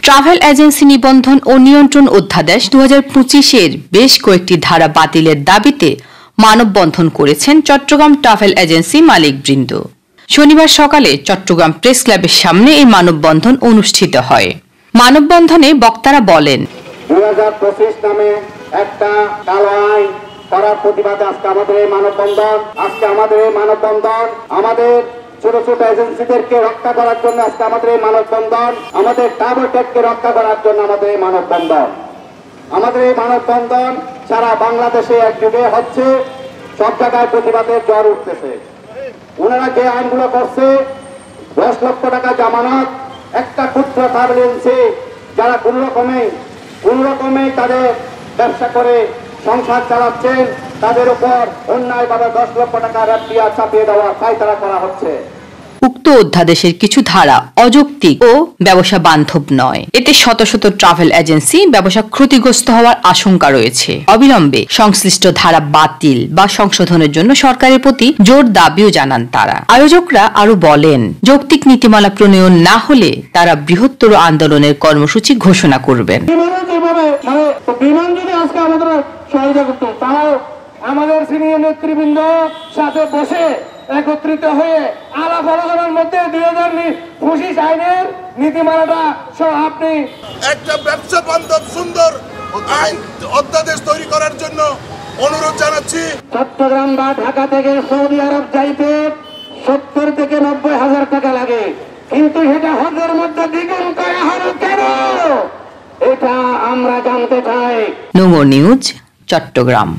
Travel agency নিবন্ধন ও নিয়ন্ত্রণ অধ্যাদেশ 2025-এর বেশ কয়েকটি ধারা বাতিলের দাবিতে মানববন্ধন করেছেন চট্টগ্রাম ট্রাভেল এজেন্সি মালিকবৃন্দ। শনিবার সকালে চট্টগ্রাম প্রেস ক্লাবের সামনে এই মানববন্ধন অনুষ্ঠিত হয়। মানববন্ধনে বক্তারা বলেন, 2025 নামে একটা কালো আইন করার প্রতিবাদে আজকে আমাদের এই মানববন্ধন। আমাদের ছোট ছোট এজেন্সিদেরকে রক্ষা করার জন্য আজকে আমাদের এই মানববন্ধন। আমাদের ট্রাভেল টেককে রক্ষা করার জন্য আমাদের এই মানববন্ধন। সারা বাংলাদেশে একযোগে হচ্ছে, সব জায়গায় প্রতিবাদের জ্বর উঠতেছে। ওনারা যে আইনগুলো করছে, 10 লক্ষ টাকা জামানত, একটা ক্ষুদ্র ট্রাভেল এজেন্সি যারা কোন রকমে তাদের ব্যবসা করে সংসার চালাচ্ছেন, তাদের উপর অন্যায়ভাবে 10 লক্ষ টাকা রেফারিয়া চাপিয়ে দেওয়ার ফায়সালা করা হচ্ছে। উক্ত অধ্যাদেশের কিছু ধারা অযৌক্তিক ও ব্যবসা বান্ধব নয়। এতে শত শত ট্রাভেল এজেন্সি ব্যবসা ক্ষতিগ্রস্ত হওয়ার আশঙ্কা রয়েছে। অবিলম্বে সংশ্লিষ্ট ধারা বাতিল বা সংশোধনের জন্য সরকারের প্রতি জোর দাবিও জানান তারা। আয়োজকরা আরো বলেন, যৌক্তিক নীতিমালা প্রণয়ন না হলে তারা বৃহত্তর আন্দোলনের কর্মসূচি ঘোষণা করবেন। আমাদের সিনিয়র নেতৃবৃন্দ সাথে বসে একত্রিত হয়ে আলাপ আলোচনার মধ্যে 2025 আইনের নীতিমালাটা আপনি একটা ব্যবসা বান্ধব সুন্দর আইন অধ্যাদেশ তৈরি করার জন্য অনুরোধ জানাচ্ছি। চট্টগ্রাম বা ঢাকা থেকে সৌদি আরব যাইতে 70 থেকে 90 হাজার টাকা লাগে, কিন্তু সেটা হজের মধ্যে দ্বিগুণ করা হলো কেন? এটা আমরা জানতে চাই। নোংর নিউজ, চট্টগ্রাম।